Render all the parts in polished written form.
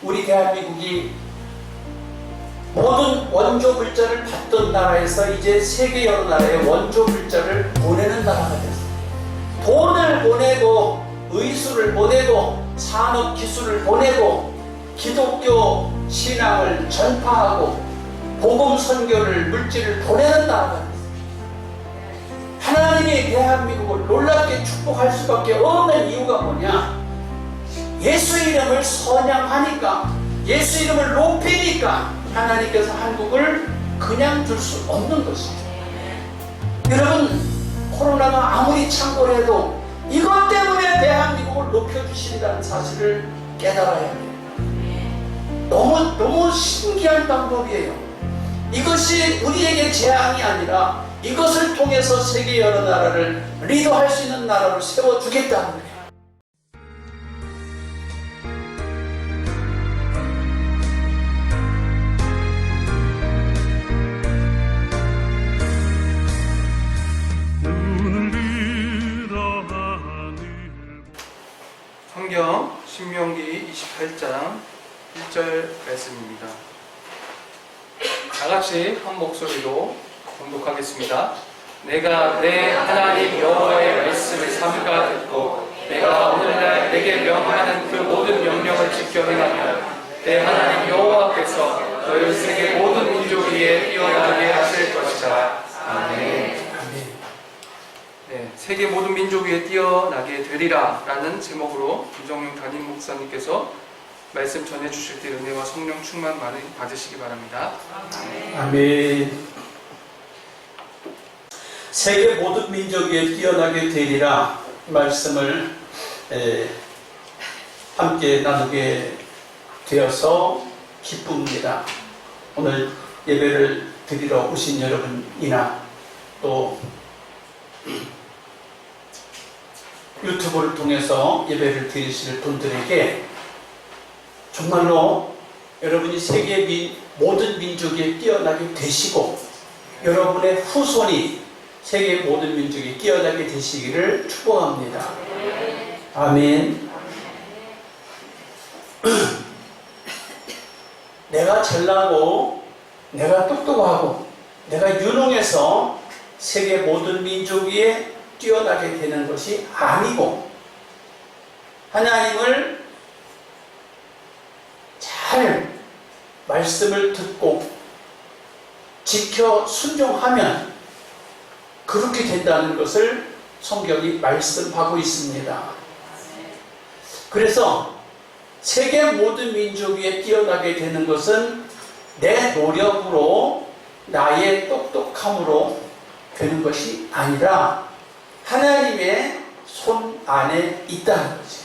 우리 대한민국이 모든 원조 물자를 받던 나라에서 이제 세계 여러 나라에 원조 물자를 보내는 나라가 됐어요. 돈을 보내고 의술을 보내고 산업 기술을 보내고 기독교 신앙을 전파하고 복음 선교를 물질을 보내는 나라가 됐어요. 하나님이 대한민국을 놀랍게 축복할 수밖에 없는 이유가 뭐냐? 예수 이름을 선양하니까, 예수 이름을 높이니까 하나님께서 한국을 그냥 둘 수 없는 것입니다. 여러분, 코로나가 아무리 창궐해도 이것 때문에 대한민국을 높여주신다는 사실을 깨달아야 합니다. 너무 신기한 방법이에요. 이것이 우리에게 재앙이 아니라 이것을 통해서 세계 여러 나라를 리더할 수 있는 나라로 세워주겠다는 거예요. 성경 신명기 28장 1절 말씀입니다. 다같이 한 목소리로 봉독하겠습니다. 내가 내 하나님 여호와의 말씀을 삼가 듣고 내가 오늘날 내게 명하는 그 모든 명령을 지켜 행하면 내 하나님 여호와께서 너희 세계 모든 민족 위에 뛰어나게 하실 것이다. 아멘. 네, 세계 모든 민족 위에 뛰어나게 되리라 라는 제목으로 김정용 담임 목사님께서 말씀 전해주실 때 은혜와 성령 충만 많이 받으시기 바랍니다. 아멘. 세계 모든 민족 위에 뛰어나게 되리라 말씀을 함께 나누게 되어서 기쁩니다. 오늘 예배를 드리러 오신 여러분이나 또 유튜브를 통해서 예배를 드리실 분들에게 정말로 여러분이 세계 모든 민족에 뛰어나게 되시고 여러분의 후손이 세계 모든 민족에 뛰어나게 되시기를 축복합니다. 아멘. 내가 잘나고 내가 똑똑하고 내가 유능해서 세계 모든 민족 위에 뛰어나게 되는 것이 아니고 하나님을 잘 말씀을 듣고 지켜 순종하면 그렇게 된다는 것을 성경이 말씀하고 있습니다. 그래서 세계 모든 민족 위에 뛰어나게 되는 것은 내 노력으로 나의 똑똑함으로 되는 것이 아니라 하나님의 손 안에 있다는 거지.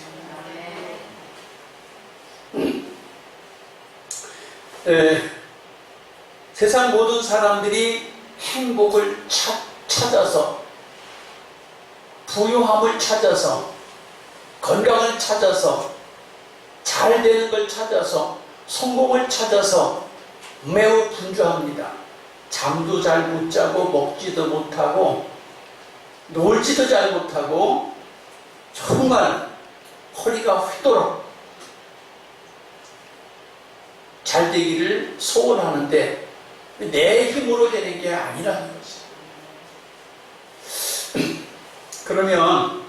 세상 모든 사람들이 행복을 찾아서 부유함을 찾아서 건강을 찾아서 잘 되는 걸 찾아서 성공을 찾아서 매우 분주합니다. 잠도 잘 못 자고 먹지도 못하고 놀지도 잘 못하고 정말 허리가 휘도록 잘 되기를 소원하는데 내 힘으로 되는 게 아니라는 거지. 그러면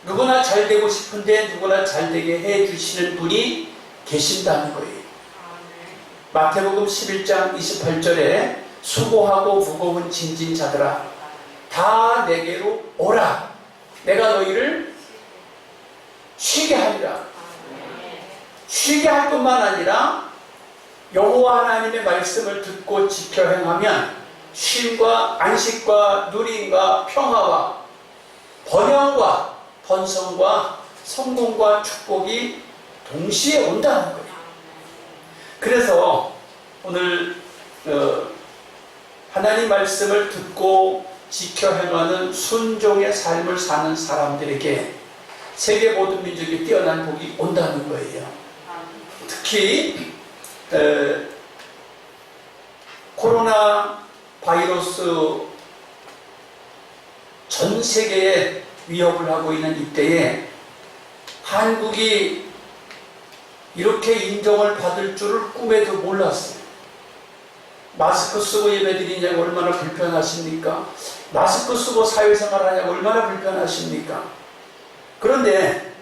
누구나 잘 되고 싶은데 누구나 잘 되게 해주시는 분이 계신다는 거예요. 마태복음 11장 28절에 수고하고 무거운 짐진 자들아 다 내게로 오라. 내가 너희를 쉬게 하리라. 쉬게 할 뿐만 아니라 여호와 하나님의 말씀을 듣고 지켜 행하면 쉼과 안식과 누림과 평화와 번영과 번성과 성공과 축복이 동시에 온다는 거예요. 그래서 오늘 하나님 말씀을 듣고 지켜 행하는 순종의 삶을 사는 사람들에게 세계 모든 민족이 뛰어난 복이 온다는 거예요. 특히 코로나 바이러스 전 세계에 위협을 하고 있는 이때에 한국이 이렇게 인정을 받을 줄을 꿈에도 몰랐어요. 마스크 쓰고 예배드리냐고 얼마나 불편하십니까? 마스크 쓰고 사회생활 하냐고 얼마나 불편하십니까? 그런데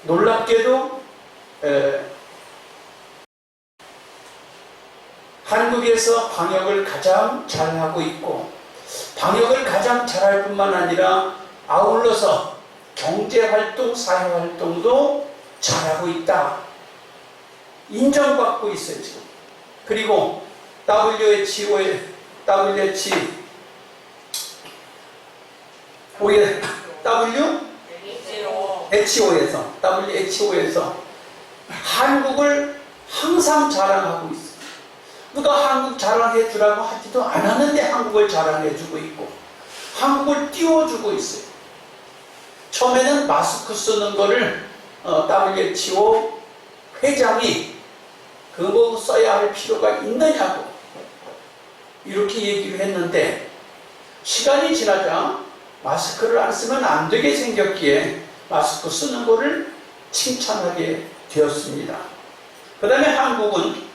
놀랍게도 한국에서 방역을 가장 잘하고 있고, 방역을 가장 잘할 뿐만 아니라 아울러서 경제활동, 사회활동도 잘하고 있다. 인정받고 있어요, 지금. 그리고 WHO에서 한국을 항상 자랑하고 있어요. 누가 한국 자랑해 주라고 하지도 않았는데 한국을 자랑해 주고 있고, 한국을 띄워주고 있어요. 처음에는 마스크 쓰는 거를 WHO 회장이 그거 써야 할 필요가 있느냐고 이렇게 얘기를 했는데, 시간이 지나자 마스크를 안 쓰면 안 되게 생겼기에 마스크 쓰는 거를 칭찬하게 되었습니다. 그 다음에 한국은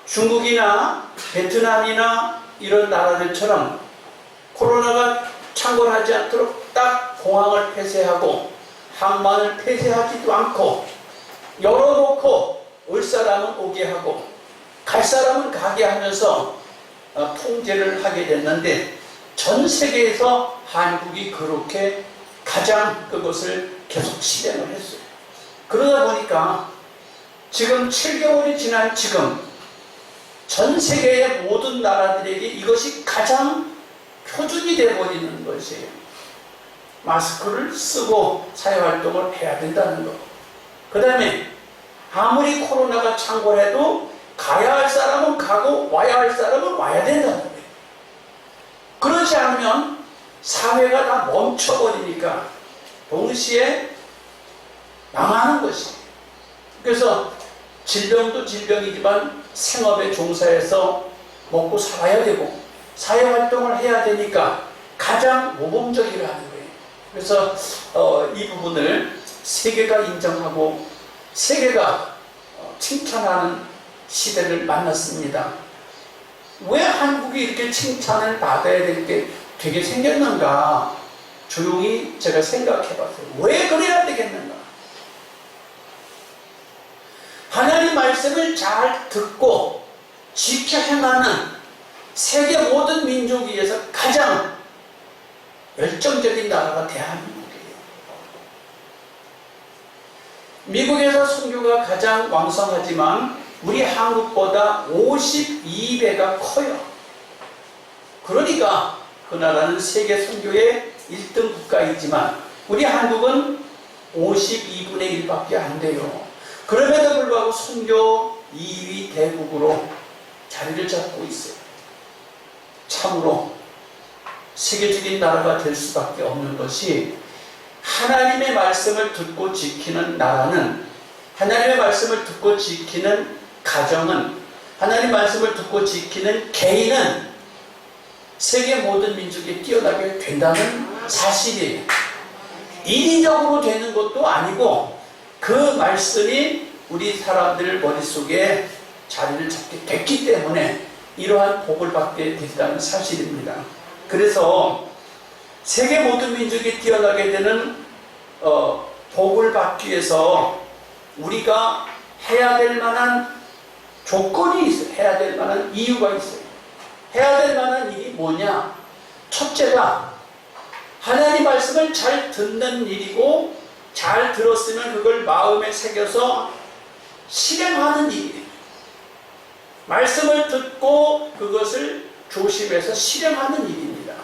중국이나 베트남이나 이런 나라들처럼 코로나가 창궐하지 않도록 딱 공항을 폐쇄하고 항만을 폐쇄하지도 않고 열어놓고 올 사람은 오게 하고 갈 사람은 가게 하면서 통제를 하게 됐는데, 전 세계에서 한국이 그렇게 가장 그것을 계속 실행을 했어요. 그러다 보니까 지금 7개월이 지난 지금 전 세계의 모든 나라들에게 이것이 가장 표준이 되어버리는 것이에요. 마스크를 쓰고 사회활동을 해야 된다는 것. 그 다음에 아무리 코로나가 창궐해도 가야 할 사람은 가고 와야 할 사람은 와야 된다는 거예요. 그렇지 않으면 사회가 다 멈춰버리니까 동시에 망하는 것이에요. 그래서 질병도 질병이지만 생업에 종사해서 먹고 살아야 되고 사회활동을 해야 되니까 가장 모범적이라는 거예요. 그래서 이 부분을 세계가 인정하고 세계가 칭찬하는 시대를 만났습니다. 왜 한국이 이렇게 칭찬을 받아야 될 게 되게 생겼는가? 조용히 제가 생각해 봤어요. 왜 그래야 되겠는가? 하나님 말씀을 잘 듣고 지켜 행하는 세계 모든 민족 위에서 가장 열정적인 나라가 대한민국이에요. 미국에서 선교가 가장 왕성하지만 우리 한국보다 52배가 커요. 그러니까 그 나라는 세계 선교의 1등 국가이지만 우리 한국은 52분의 1밖에 안 돼요. 그럼에도 불구하고 선교 2위 대국으로 자리를 잡고 있어요. 참으로 세계적인 나라가 될 수밖에 없는 것이, 하나님의 말씀을 듣고 지키는 나라는, 하나님의 말씀을 듣고 지키는 가정은, 하나님 말씀을 듣고 지키는 개인은 세계 모든 민족에 뛰어나게 된다는 사실이에요. 인위적으로 되는 것도 아니고 그 말씀이 우리 사람들 머릿속에 자리를 잡게 됐기 때문에 이러한 복을 받게 됐다는 사실입니다. 그래서 세계 모든 민족이 뛰어나게 되는 복을 받기 위해서 우리가 해야 될 만한 조건이 있어요. 해야 될 만한 이유가 있어요. 해야 될 만한 일이 뭐냐? 첫째가 하나님 말씀을 잘 듣는 일이고, 잘 들었으면 그걸 마음에 새겨서 실행하는 일이에요. 말씀을 듣고 그것을 조심해서 실행하는 일입니다.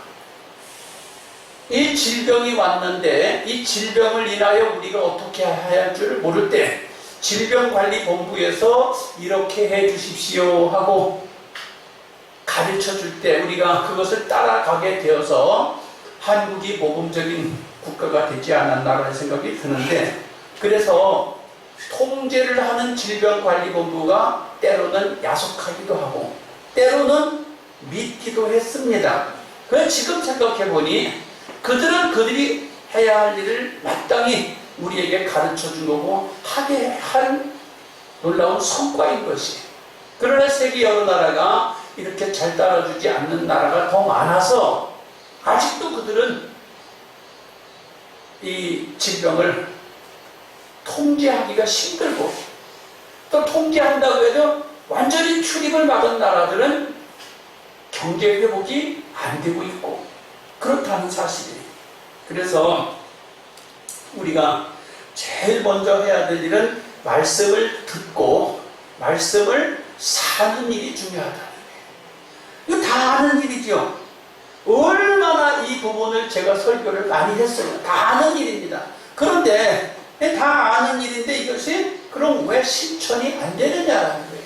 이 질병이 왔는데 이 질병을 인하여 우리가 어떻게 해야 할 줄 모를 때 질병관리본부에서 이렇게 해 주십시오 하고 가르쳐 줄 때 우리가 그것을 따라가게 되어서 한국이 모범적인 국가가 되지 않았나라는 생각이 드는데, 그래서 통제를 하는 질병관리본부가 때로는 야속하기도 하고 때로는 믿기도 했습니다. 그래서 지금 생각해보니 그들은 그들이 해야 할 일을 마땅히 우리에게 가르쳐 준 거고 하게 한 놀라운 성과인 것이. 그러나 세계 여러 나라가 이렇게 잘 따라주지 않는 나라가 더 많아서 아직도 그들은 이 질병을 통제하기가 힘들고, 또 통제한다고 해도 완전히 출입을 막은 나라들은 경제 회복이 안 되고 있고 그렇다는 사실이에요. 그래서 우리가 제일 먼저 해야 될 일은 말씀을 듣고 말씀을 사는 일이 중요하다는 거예요. 이거 다 아는 일이죠. 얼마나 이 부분을 제가 설교를 많이 했어요. 다 아는 일입니다. 그런데 다 아는 일인데 이것이 그럼 왜 실천이 안 되느냐라는 거예요.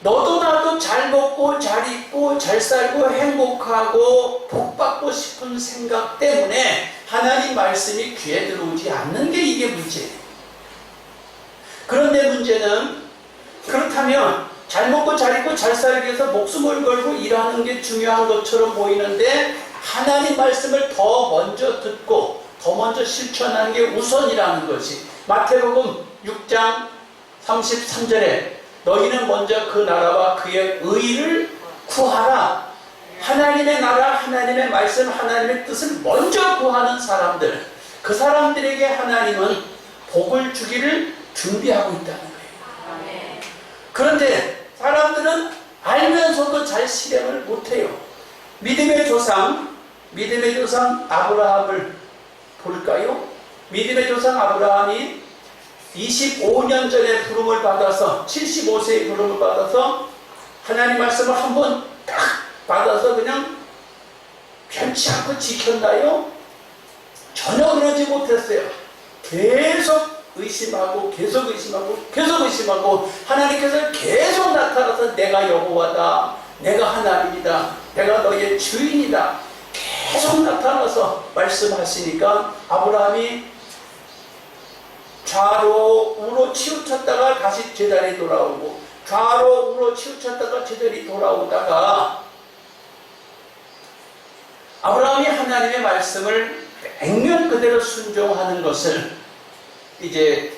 너도 나도 잘 먹고 잘 입고 잘 살고 행복하고 복받고 싶은 생각 때문에 하나님 말씀이 귀에 들어오지 않는 게 이게 문제예요. 그런데 문제는, 그렇다면 잘 먹고 잘 입고 잘 살기 위해서 목숨을 걸고 일하는 게 중요한 것처럼 보이는데 하나님 말씀을 더 먼저 듣고 더 먼저 실천하는 게 우선이라는 것이, 마태복음 6장 33절에 너희는 먼저 그 나라와 그의 의를 구하라. 하나님의 나라, 하나님의 말씀, 하나님의 뜻을 먼저 구하는 사람들, 그 사람들에게 하나님은 복을 주기를 준비하고 있다는 거예요. 그런데 사람들은 알면서도 잘 실행을 못해요. 믿음의 조상 아브라함을 볼까요? 믿음의 조상 아브라함이 25년 전에 부름을 받아서 75세에 부름을 받아서 하나님 말씀을 한번 딱 받아서 그냥 편치 않고 지켰나요? 전혀 그러지 못했어요. 계속 의심하고 하나님께서 계속 나타나서 내가 여호와다, 내가 하나님이다, 내가 너의 주인이다 계속 나타나서 말씀하시니까 아브라함이 좌로 우로 치우쳤다가 다시 제자리에 돌아오고, 좌로 우로 치우쳤다가 제자리에 돌아오다가 아브라함이 하나님의 말씀을 액면 그대로 순종하는 것을 이제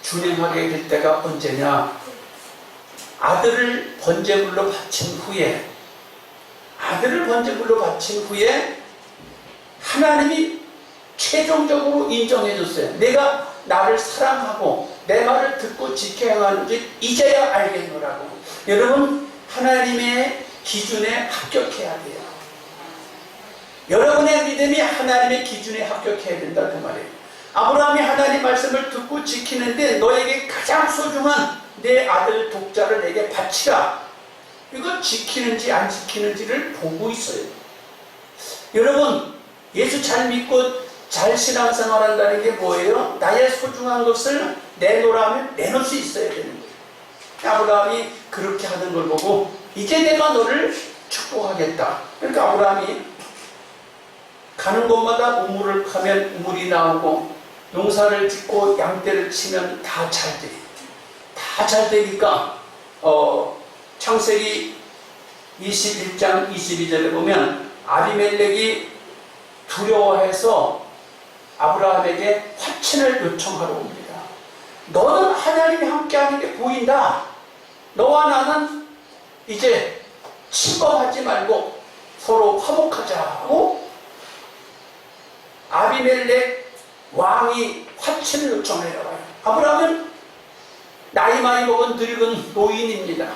준행하게 될 때가 언제냐? 아들을 번제물로 바친 후에 하나님이 최종적으로 인정해 줬어요. 내가 나를 사랑하고 내 말을 듣고 지켜 행하는지 이제야 알겠노라고. 여러분, 하나님의 기준에 합격해야 돼요. 여러분의 믿음이 하나님의 기준에 합격해야 된다 그 말이에요. 아브라함이 하나님 말씀을 듣고 지키는데 너에게 가장 소중한 내 아들 독자를 내게 바치라. 이거 지키는지 안 지키는지를 보고 있어요. 여러분, 예수 잘 믿고 잘 신앙생활 한다는 게 뭐예요? 나의 소중한 것을 내놓으라면 내놓을 수 있어야 되는 거예요. 아브라함이 그렇게 하는 걸 보고 이제 내가 너를 축복하겠다. 그러니까 아브라함이 가는 곳마다 우물을 파면 우물이 나오고, 농사를 짓고 양떼를 치면 다 잘 돼. 다 잘 되니까 창세기 21장 22절에 보면 아비멜렉이 두려워해서 아브라함에게 화친을 요청하러 옵니다. 너는 하나님이 함께하는 게 보인다. 너와 나는 이제 침범하지 말고 서로 화목하자고 아비멜렉 왕이 화친을 요청해요. 아브라함은 나이 많이 먹은 늙은 노인입니다.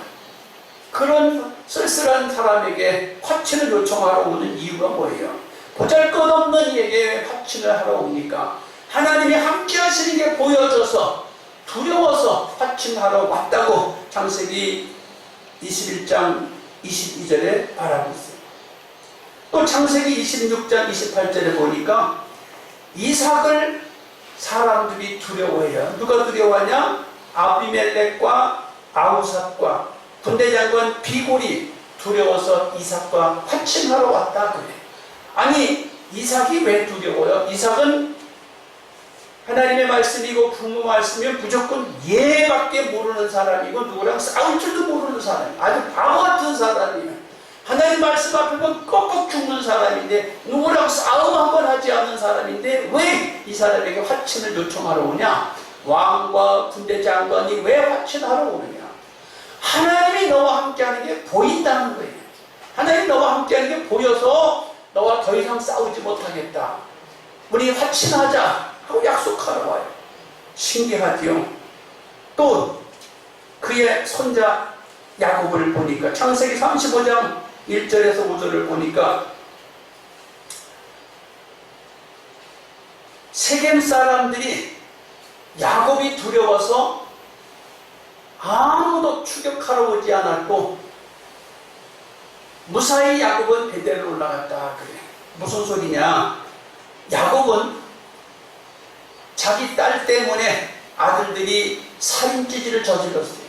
그런 쓸쓸한 사람에게 화친을 요청하러 오는 이유가 뭐예요? 보잘것없는 이에게 화친을 하러 오니까 하나님이 함께 하시는 게 보여져서 두려워서 화친하러 왔다고 창세기 21장 22절에 말하고 있어요. 또 창세기 26장 28절에 보니까 이삭을 사람들이 두려워해요. 누가 두려워하냐? 아비멜렉과 아우삭과 군대장관 비골이 두려워서 이삭과 화친하러 왔다 그래. 아니, 이삭이 왜 두려워요? 이삭은 하나님의 말씀이고 부모 말씀이면 무조건 예밖에 모르는 사람이고 누구랑 싸울 줄도 모르는 사람, 아주 바보 같은 사람이에요. 하나님 말씀 앞에는 꺾고 사람인데 누구랑 싸움 한 번 하지 않은 사람인데 왜 이 사람에게 화친을 요청하러 오냐? 왕과 군대 장관이 왜 화친하러 오느냐? 하나님이 너와 함께하는 게 보인다는 거예요. 하나님이 너와 함께하는 게 보여서 너와 더 이상 싸우지 못하겠다. 우리 화친하자 하고 약속하러 와요. 신기하지요? 또 그의 손자 야곱을 보니까 창세기 35장 1절에서 5절을 보니까 세겜 사람들이 야곱이 두려워서 아무도 추격하러 오지 않았고 무사히 야곱은 베델로 올라갔다 그래. 무슨 소리냐? 야곱은 자기 딸 때문에 아들들이 살인죄질을 저질렀어요.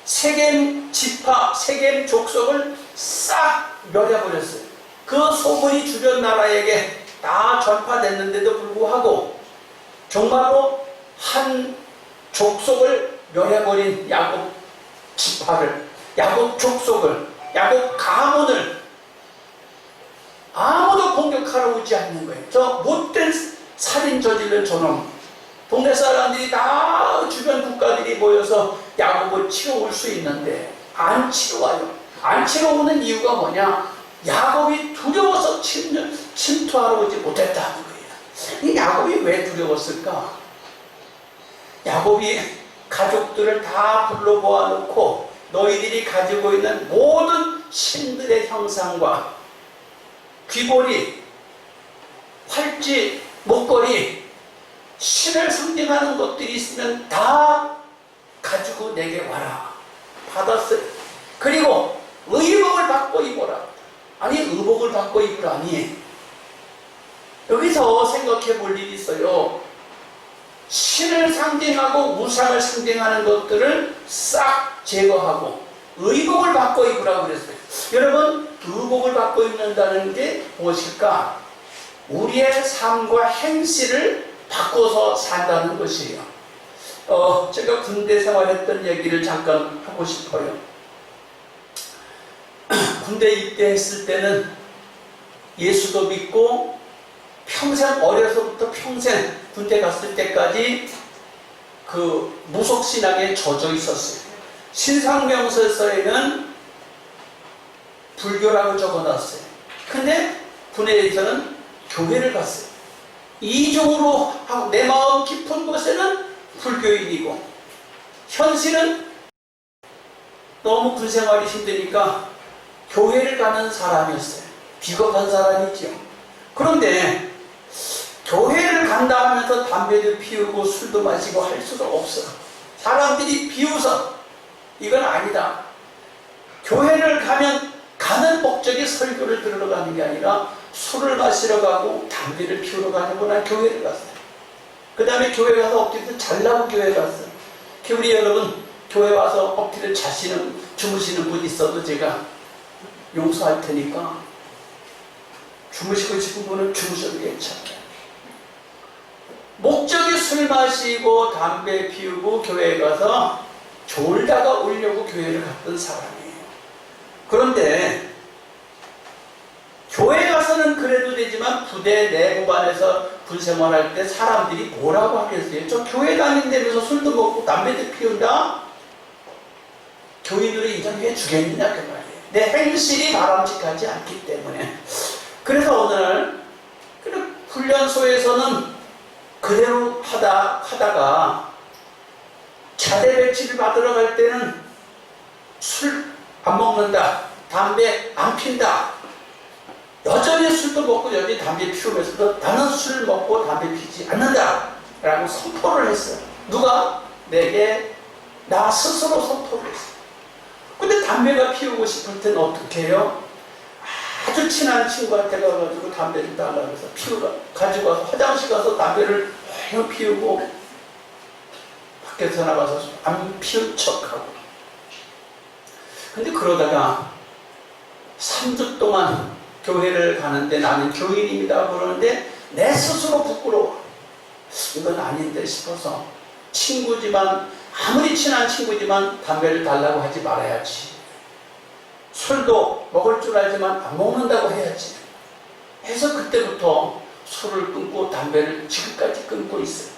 세겜 지파, 세겜 족속을 싹 멸해버렸어요. 그 소문이 주변 나라에게 다 전파됐는데도 불구하고 정말로 한 족속을 멸해버린 야곱 지파를, 야곱 족속을, 야곱 가문을 아무도 공격하러 오지 않는 거예요. 저 못된 살인 저지른 저놈. 동네 사람들이 다 주변 국가들이 모여서 야곱을 치러 올 수 있는데 안 치러 와요. 안 치러 오는 이유가 뭐냐? 야곱이 두려워서 침투하러 오지 못했다는 거예요. 이 야곱이 왜 두려웠을까? 야곱이 가족들을 다 불러 모아놓고 너희들이 가지고 있는 모든 신들의 형상과 귀걸이, 팔찌, 목걸이, 신을 상징하는 것들이 있으면 다 가지고 내게 와라. 받았어요. 그리고 의복을 받고 입어라. 아니 의복을 받고 입으라니. 여기서 생각해 볼 일이 있어요. 신을 상징하고 우상을 상징하는 것들을 싹 제거하고 의복을 받고 입으라고 그랬어요. 여러분, 의복을 받고 입는다는 게 무엇일까? 우리의 삶과 행실을 바꿔서 산다는 것이에요. 제가 군대 생활했던 얘기를 잠깐 하고 싶어요. 군대 입대했을 때는 예수도 믿고 평생, 어려서부터 평생 군대 갔을 때까지 그 무속신앙에 젖어 있었어요. 신상명세서에는 불교라고 적어놨어요. 근데 군에서는 교회를 갔어요. 이중으로 하고 내 마음 깊은 곳에는 불교인이고 현실은 너무 군생활이 힘드니까 교회를 가는 사람이었어요. 비겁한 사람이죠. 그런데 교회를 간다 하면서 담배도 피우고 술도 마시고 할 수가 없어. 사람들이 비웃어. 이건 아니다. 교회를 가면 가는 목적이 설교를 들으러 가는 게 아니라 술을 마시러 가고 담배를 피우러 가는구나. 교회를 갔어요. 그 다음에 교회 가서 엎드려 잘나고 교회 갔어요. 우리 여러분 교회 와서 엎드려 주무시는 분 있어도 제가 용서할 테니까 주무시고 싶은 분은 주무셔도 괜찮아요. 목적이 술 마시고 담배 피우고 교회에 가서 졸다가 오려고 교회를 갔던 사람이에요. 그런데 교회 가서는 그래도 되지만 부대 내부반에서 군생활할 때 사람들이 뭐라고 하겠어요? 저 교회 다닌다면서 술도 먹고 담배도 피운다? 교인으로 인정해 주겠느냐 그 말이에요. 내 행실이 바람직하지 않기 때문에. 그래서 오늘 훈련소에서는 그대로 하다가 자대 배치를 받으러 갈 때는 술 안 먹는다, 담배 안 핀다, 여전히 술도 먹고 여전히 담배 피우면서도 나는 술 먹고 담배 피지 않는다 라고 선포를 했어요. 누가? 내게 나 스스로 선포를 했어요. 근데 담배가 피우고 싶을 때는 어떻게 해요? 아주 친한 친구한테 가가지고 담배를 달라고 해서 가지고 와서 화장실 가서 담배를 피우고 밖에서 나가서 안 피운 척하고. 근데 그러다가 3주 동안 교회를 가는데 나는 교인입니다 그러는데 내 스스로 부끄러워. 이건 아닌데 싶어서 친구지만 아무리 친한 친구지만 담배를 달라고 하지 말아야지. 술도 먹을 줄 알지만 안 먹는다고 해야지. 해서 그때부터 술을 끊고 담배를 지금까지 끊고 있어요.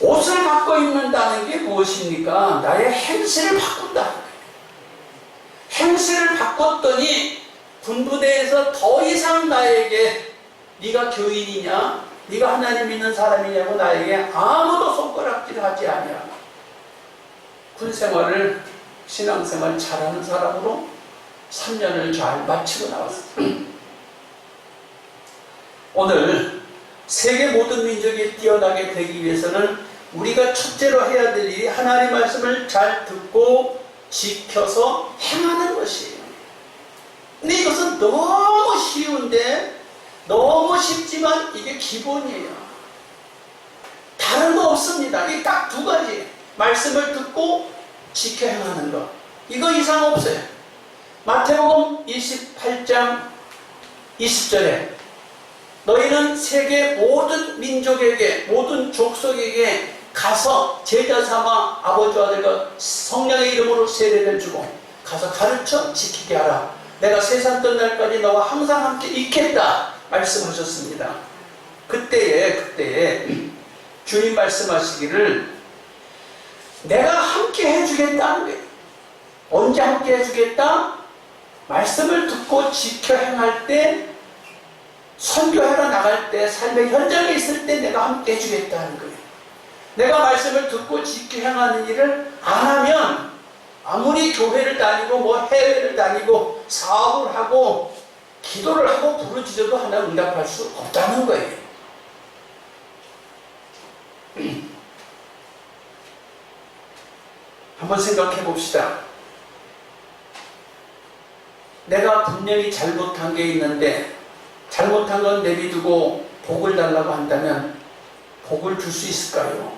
옷을 바꿔 입는다는 게 무엇입니까? 나의 행실을 바꾼다. 행실을 바꿨더니 군부대에서 더 이상 나에게 네가 교인이냐? 네가 하나님 믿는 사람이냐고 나에게 아무도 손가락질 하지 아니야. 군생활을 신앙생활 잘하는 사람으로 3년을 잘 마치고 나왔습니다. 오늘 세계 모든 민족이 뛰어나게 되기 위해서는 우리가 첫째로 해야 될 일이 하나님의 말씀을 잘 듣고 지켜서 행하는 것이에요. 근데 이것은 너무 쉬운데 너무 쉽지만 이게 기본이에요. 다른 거 없습니다. 이게 딱 두 가지. 말씀을 듣고 지켜 행하는 것. 이거 이상 없어요. 마태복음 28장 20절에 너희는 세계 모든 민족에게 모든 족속에게 가서 제자 삼아 아버지와 아들과 성령의 이름으로 세례를 주고 가서 가르쳐 지키게 하라. 내가 세상 끝날까지 너와 항상 함께 있겠다 말씀하셨습니다. 그때에 주님 말씀하시기를 내가 함께 해주겠다는 거예요. 언제 함께 해주겠다? 말씀을 듣고 지켜 행할 때, 선교하러 나갈 때, 삶의 현장에 있을 때 내가 함께 해주겠다는 거예요. 내가 말씀을 듣고 지켜 행하는 일을 안 하면 아무리 교회를 다니고 뭐 해외를 다니고 사업을 하고 기도를 하고 부르짖어도 하나님 응답할 수 없다는 거예요. 한번 생각해 봅시다. 내가 분명히 잘못한 게 있는데 잘못한 건 내비두고 복을 달라고 한다면 복을 줄 수 있을까요?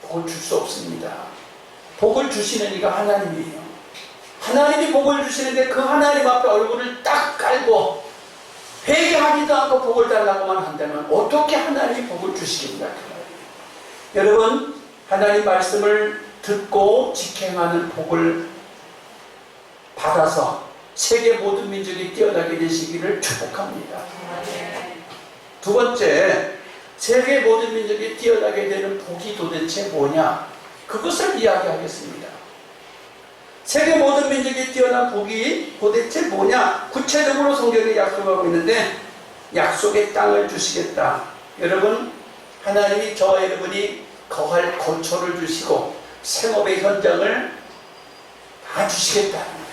복을 줄 수 없습니다. 복을 주시는 이가 하나님이에요. 하나님이 복을 주시는데 그 하나님 앞에 얼굴을 딱 깔고 회개하지도 않고 복을 달라고만 한다면 어떻게 하나님이 복을 주시겠냐. 여러분, 하나님 말씀을 듣고 직행하는 복을 받아서 세계 모든 민족이 뛰어나게 되시기를 축복합니다. 두 번째, 세계 모든 민족이 뛰어나게 되는 복이 도대체 뭐냐? 그것을 이야기하겠습니다. 세계 모든 민족이 뛰어난 복이 도대체 뭐냐? 구체적으로 성경에 약속하고 있는데 약속의 땅을 주시겠다. 여러분, 하나님이 저와 여러분이 거할 거처를 주시고 생업의 현장을 다 주시겠다는 거예요.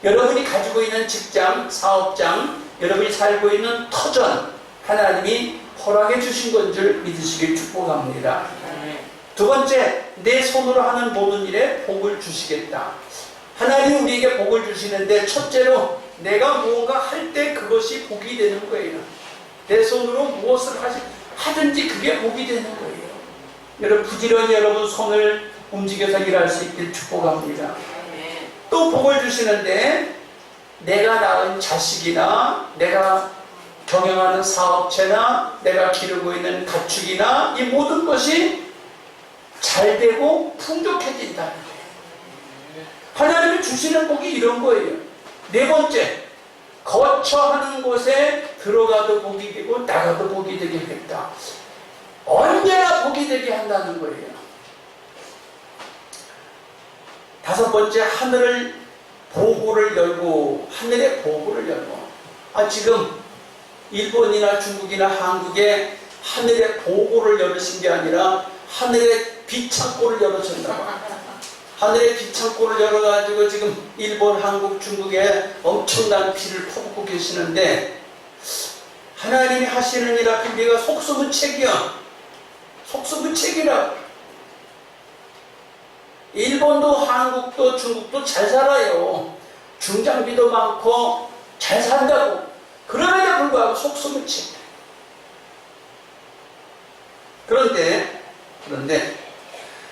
여러분이 가지고 있는 직장, 사업장, 여러분이 살고 있는 터전, 하나님이 허락해 주신 건 줄 믿으시길 축복합니다. 두 번째, 내 손으로 하는 모든 일에 복을 주시겠다. 하나님이 우리에게 복을 주시는데 첫째로 내가 무언가 할 때 그것이 복이 되는 거예요. 내 손으로 무엇을 하든지 그게 복이 되는 거예요. 여러분, 부지런히 여러분 손을 움직여서 일할 수 있길 축복합니다. 또 복을 주시는데 내가 낳은 자식이나 내가 경영하는 사업체나 내가 기르고 있는 가축이나 이 모든 것이 잘 되고 풍족해진다는 거예요. 하나님이 주시는 복이 이런 거예요. 네 번째, 거처하는 곳에 들어가도 복이 되고 나가도 복이 되게 했다. 언제나 복이 되게 한다는 거예요. 다섯 번째, 하늘의 보고를 열고 지금 일본이나 중국이나 한국에 하늘의 보고를 열으신 게 아니라 하늘의 비창고를 열으셨다고. 하늘의 비창고를 열어가지고 지금 일본, 한국, 중국에 엄청난 비를 퍼붓고 계시는데 하나님이 하시는 일 앞에 우리가 속수무책이야. 속수무책이라. 일본도 한국도 중국도 잘 살아요. 중장비도 많고 잘 산다고. 그럼에도 불구하고 속수무책. 그런데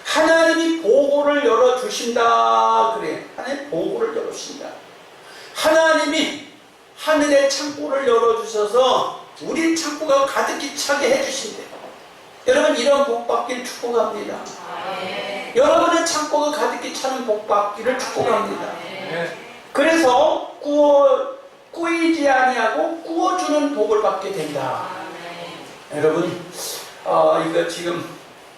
하나님이 보고를 열어주신다. 그래. 하나님이 보고를 열어주신다. 하나님이 하늘의 창고를 열어주셔서 우리 창고가 가득히 차게 해주신대요. 여러분, 이런 복 받기를 축복합니다. 여러분의 창고가 가득히 차는 복 받기를 축복합니다. 그래서 꾸이지 썩지 아니하고 구워주는 복을 받게 된다. 여러분, 이거 지금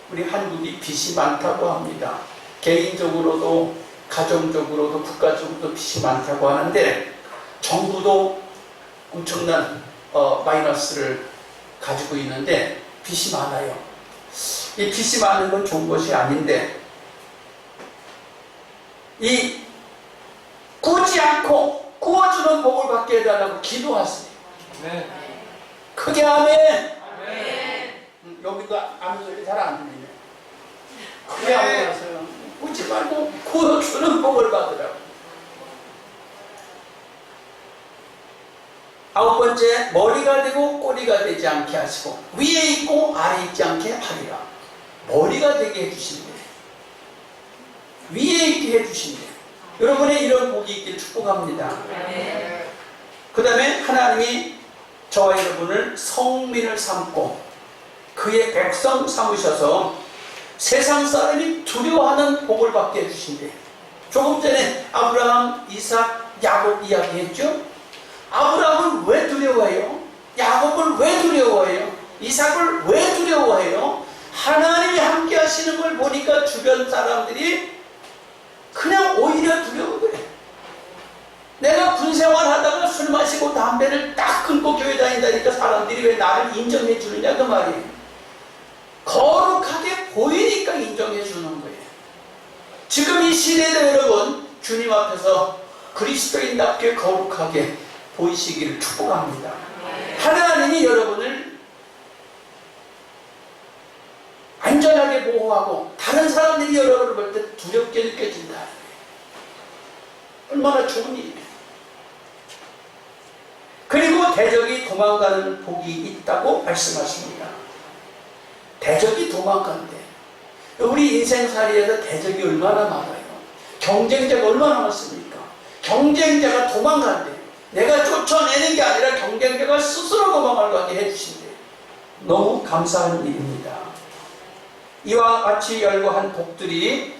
우리 한국이 빚이 많다고 합니다. 개인적으로도 가정적으로도 국가적으로도 빚이 많다고 하는데 정부도 엄청난 마이너스를 가지고 있는데 빚이 많아요. 이 빚이 많은 건 좋은 것이 아닌데 이 구지 않고 구워주는 복을 받게 해달라고 기도하세요. 네. 크게 아멘. 여기도 아무 소리 잘 안 들리네. 크게 아멘 하세요. 구지 말고 구워주는 복을 받으라고. 아홉 번째, 머리가 되고 꼬리가 되지 않게 하시고 위에 있고 아래에 있지 않게 하리라. 머리가 되게 해주신대. 위에 있게 해주신대. 여러분의 이런 복이 있길 축복합니다. 그 다음에 하나님이 저와 여러분을 성민을 삼고 그의 백성 삼으셔서 세상 사람이 두려워하는 복을 받게 해주신대. 조금 전에 아브라함, 이삭, 야곱 이야기했죠? 아브라함을 왜 두려워해요? 야곱을 왜 두려워해요? 이삭을 왜 두려워해요? 하나님이 함께 하시는 걸 보니까 주변 사람들이 그냥 오히려 두려운 거예요. 내가 군생활 하다가 술 마시고 담배를 딱 끊고 교회 다닌다니까 사람들이 왜 나를 인정해 주느냐 그 말이에요. 거룩하게 보이니까 인정해 주는 거예요. 지금 이 시대도 여러분 주님 앞에서 그리스도인답게 거룩하게 보이시기를 축복합니다. 하나님이 여러분을 안전하게 보호하고 다른 사람들이 여러분을 볼 때 두렵게 느껴진다. 얼마나 좋은 일이에요. 그리고 대적이 도망가는 복이 있다고 말씀하십니다. 대적이 도망간대. 우리 인생살이에서 대적이 얼마나 많아요. 경쟁자가 얼마나 많습니까? 경쟁자가 도망간대. 내가 쫓아내는 게 아니라 경쟁자가 스스로 도망을 가게 해주신대. 너무 감사한 일입니다. 이와 같이 열거한 복들이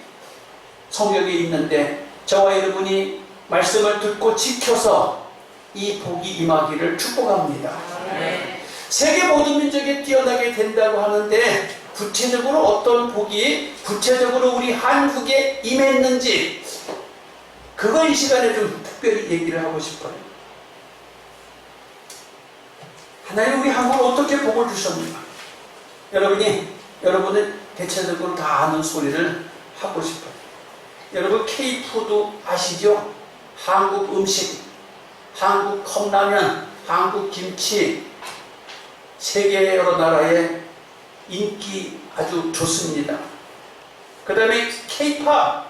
성경에 있는데 저와 여러분이 말씀을 듣고 지켜서 이 복이 임하기를 축복합니다. 세계 모든 민족에 뛰어나게 된다고 하는데 구체적으로 어떤 복이 구체적으로 우리 한국에 임했는지 그걸 이 시간에 좀 특별히 얘기를 하고 싶어요. 하나님 우리 한국을 어떻게 복을 주셨는가? 여러분은 대체적으로 다 아는 소리를 하고 싶어요. 여러분 K푸드 아시죠? 한국 음식, 한국 컵라면, 한국 김치 세계 여러 나라에 인기 아주 좋습니다. 그 다음에 K-팝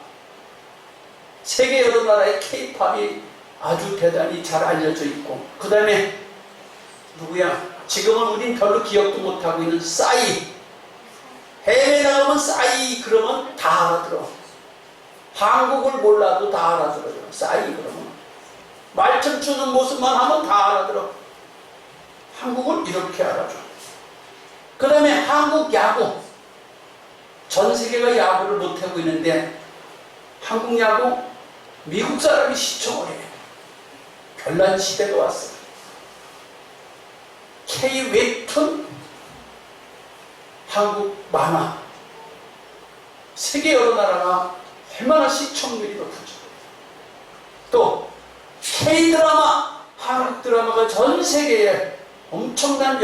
세계 여러 나라에 K-팝이 아주 대단히 잘 알려져 있고 그 다음에 누구야? 지금은 우린 별로 기억도 못하고 있는 싸이. 해외 나가면 싸이 그러면 다 알아들어. 한국을 몰라도 다 알아들어요. 싸이 그러면 말춤 추는 모습만 하면 다 알아들어. 한국을 이렇게 알아줘. 그 다음에 한국 야구. 전 세계가 야구를 못하고 있는데 한국 야구 미국 사람이 시청을 해. 별난 시대가 왔어. K-웹툰, 한국 만화, 세계 여러 나라가 얼마나 시청률이 높은지. 또 K-드라마, 한국 드라마가 전 세계에 엄청난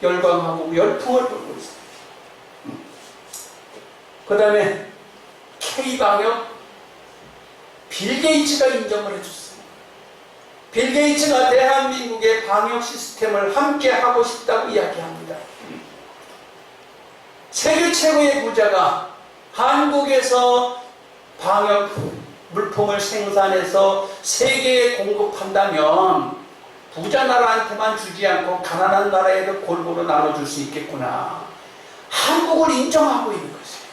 열광하고 열풍을 불고 있어요. 그 다음에 K-방역, 빌 게이츠가 인정을 해줬어요. 빌 게이츠가 대한민국의 방역 시스템을 함께 하고 싶다고 이야기합니다. 세계 최고의 부자가 한국에서 방역 물품을 생산해서 세계에 공급한다면 부자 나라한테만 주지 않고 가난한 나라에도 골고루 나눠줄 수 있겠구나. 한국을 인정하고 있는 것이에요.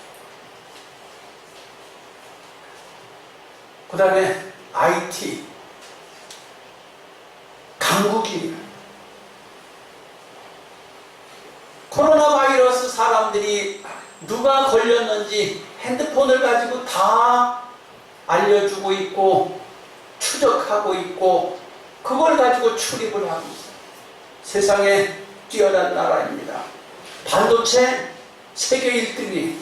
그 다음에 IT 강국이 코로나 바이러스 사람들이 누가 걸렸는지 핸드폰을 가지고 다 알려주고 있고 추적하고 있고 그걸 가지고 출입을 하고 있어요. 세상에 뛰어난 나라입니다. 반도체 세계 1등이,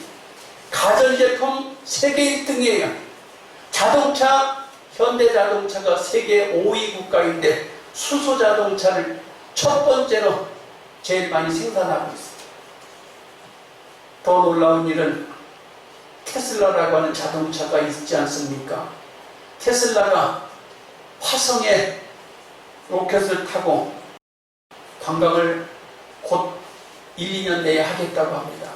가전제품 세계 1등이에요. 자동차, 현대자동차가 세계 5위 국가인데 수소자동차를 첫 번째로 제일 많이 생산하고 있어요. 더 놀라운 일은 테슬라라고 하는 자동차가 있지 않습니까? 테슬라가 화성에 로켓을 타고 관광을 곧 1, 2년 내에 하겠다고 합니다.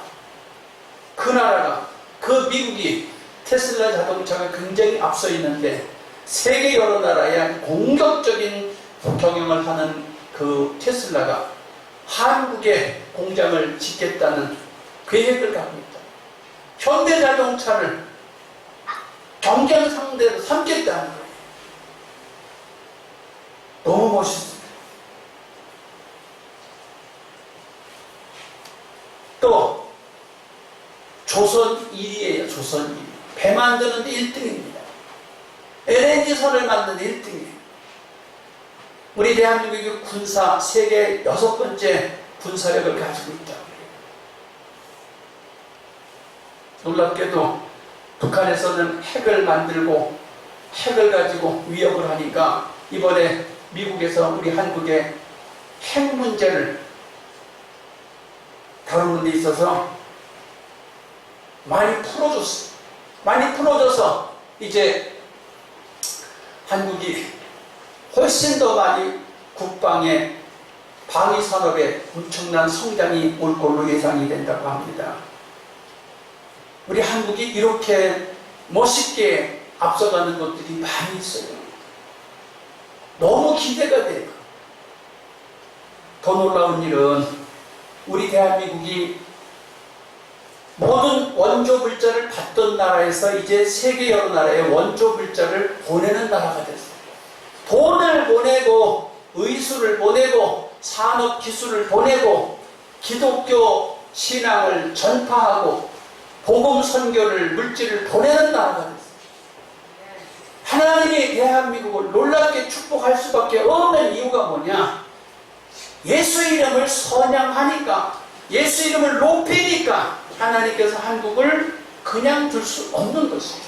그 나라가, 그 미국이 테슬라 자동차가 굉장히 앞서 있는데 세계 여러 나라에 공격적인 경영을 하는 그 테슬라가 한국에 공장을 짓겠다는 계획을 갖고 있다. 현대자동차를 경쟁 상대로 삼겠다는 거예요. 너무 멋있습니다. 또 조선 1위예요. 조선 1위. 배 만드는 데 1등입니다. LNG선을 만드는 데 1등이에요. 우리 대한민국이 군사 세계 6번째 군사력을 가지고 있다고 해요. 놀랍게도 북한에서는 핵을 만들고 핵을 가지고 위협을 하니까 이번에 미국에서 우리 한국의 핵 문제를 다루는 데 있어서 많이 풀어줬어요. 많이 풀어줘서 이제 한국이 훨씬 더 많이 국방에, 방위산업에 엄청난 성장이 올 걸로 예상이 된다고 합니다. 우리 한국이 이렇게 멋있게 앞서가는 것들이 많이 있어요. 너무 기대가 돼요. 더 놀라운 일은 우리 대한민국이 모든 원조 물자를 받던 나라에서 이제 세계 여러 나라에 원조 물자를 보내는 나라가 됐어요. 돈을 보내고 의술을 보내고 산업 기술을 보내고 기독교 신앙을 전파하고 복음 선교를 물질을 보내는 나라가 됐어요. 하나님이 대한민국을 놀랍게 축복할 수밖에 없는 이유가 뭐냐? 예수 이름을 선양하니까, 예수 이름을 높이니까 하나님께서 한국을 그냥 둘 수 없는 것이에요.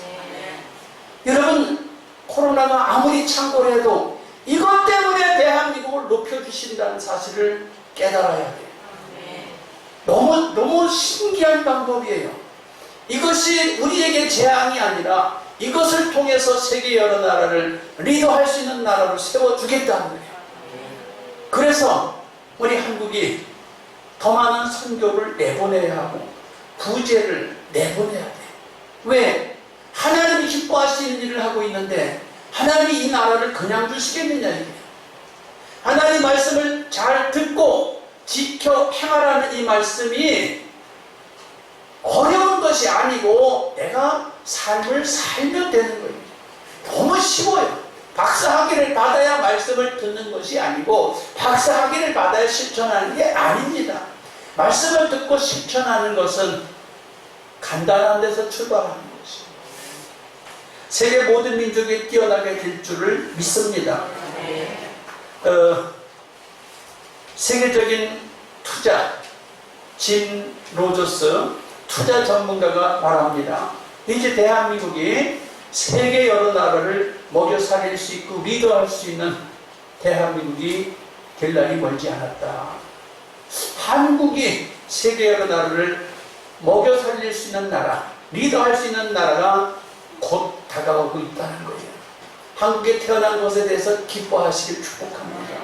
여러분, 코로나가 아무리 창궐 해도 이것 때문에 대한민국을 높여주신다는 사실을 깨달아야 돼요. 너무 신기한 방법이에요. 이것이 우리에게 재앙이 아니라 이것을 통해서 세계 여러 나라를 리더할 수 있는 나라로 세워주겠다는 거예요. 그래서 우리 한국이 더 많은 선교를 내보내야 하고 부재를 내보내야 돼요. 왜? 하나님이 기뻐하시는 일을 하고 있는데 하나님이 이 나라를 그냥 주시겠느냐 이거예요. 하나님 말씀을 잘 듣고 지켜 행하라는 이 말씀이 어려운 것이 아니고 내가 삶을 살면 되는 거예요. 너무 쉬워요. 박사학위를 받아야 말씀을 듣는 것이 아니고 박사학위를 받아야 실천하는 게 아닙니다. 말씀을 듣고 실천하는 것은 간단한 데서 출발하는 것이에요. 세계 모든 민족이 뛰어나게 될 줄을 믿습니다. 세계적인 투자, 짐 로저스 투자 전문가가 말합니다. 이제 대한민국이 세계 여러 나라를 먹여 살릴 수 있고 리더할 수 있는 대한민국이 될 날이 멀지 않았다. 한국이 세계 여러 나라를 먹여 살릴 수 있는 나라, 리더할 수 있는 나라가 곧 다가오고 있다는 거예요. 한국에 태어난 것에 대해서 기뻐하시길 축복합니다.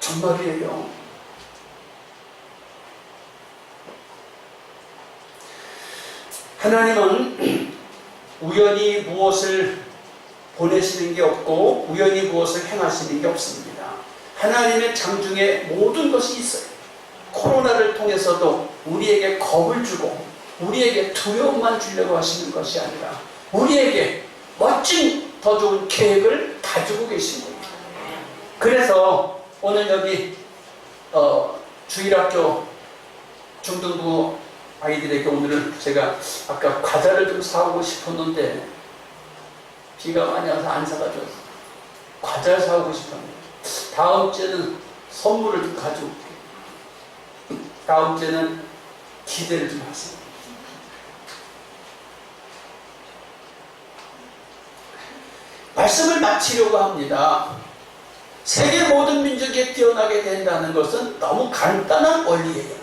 정말이에요. 하나님은 우연히 무엇을 보내시는 게 없고 우연히 무엇을 행하시는 게 없습니다. 하나님의 장중에 모든 것이 있어요. 코로나를 통해서도 우리에게 겁을 주고 우리에게 두려움만 주려고 하시는 것이 아니라 우리에게 멋진 더 좋은 계획을 가지고 계신 겁니다. 그래서 오늘 여기 주일학교 중등부 아이들에게 오늘은 제가 아까 과자를 좀 사오고 싶었는데 비가 많이 와서 안 사가지고 과자 사오고 싶습니다. 다음 주에는 선물을 가져올게. 다음 주에는 기대를 좀 하세요. 말씀을 마치려고 합니다. 세계 모든 민족에 뛰어나게 된다는 것은 너무 간단한 원리예요.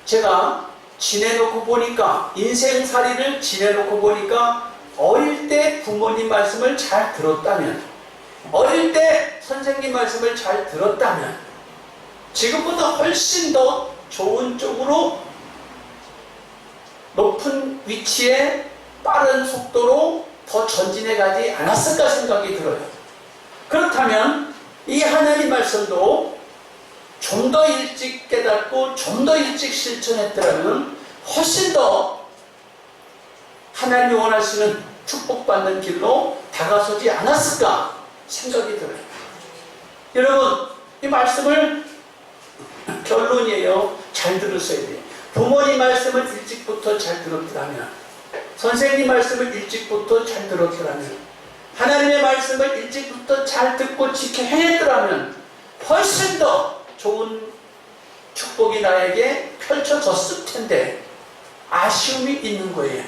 제가 지내놓고 보니까, 인생살이를 지내놓고 보니까, 어릴 때 부모님 말씀을 잘 들었다면, 어릴 때 선생님 말씀을 잘 들었다면, 지금보다 훨씬 더 좋은 쪽으로, 높은 위치에 빠른 속도로 더 전진해 가지 않았을까 생각이 들어요. 그렇다면 이 하나님 말씀도 좀 더 일찍 깨닫고 좀 더 일찍 실천했더라면 훨씬 더 하나님이 원하시는 축복받는 길로 다가서지 않았을까 생각이 들어요. 여러분, 이 말씀을 결론이에요. 잘 들으셔야 돼요. 부모님 말씀을 일찍부터 잘 들었더라면, 선생님 말씀을 일찍부터 잘 들었더라면, 하나님의 말씀을 일찍부터 잘 듣고 지켜 행했더라면 훨씬 더 좋은 축복이 나에게 펼쳐졌을 텐데 아쉬움이 있는 거예요.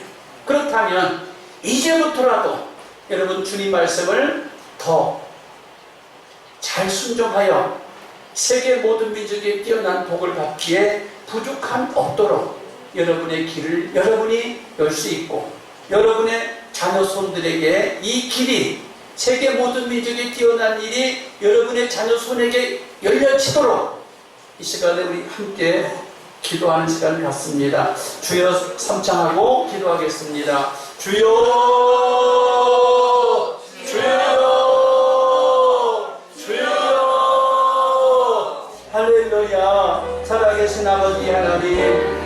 그렇다면 이제부터라도 여러분 주님 말씀을 더 잘 순종하여 세계 모든 민족에 뛰어난 복을 받기에 부족함 없도록 여러분의 길을 여러분이 열 수 있고, 여러분의 자녀손들에게 이 길이, 세계 모든 민족에 뛰어난 일이 여러분의 자녀손에게 열려지도록 이 시간에 우리 함께 기도하는 시간을 갖습니다. 주여 삼창하고 기도하겠습니다. 주여, 주여, 주여. 할렐루야. 살아계신 아버지 하나님,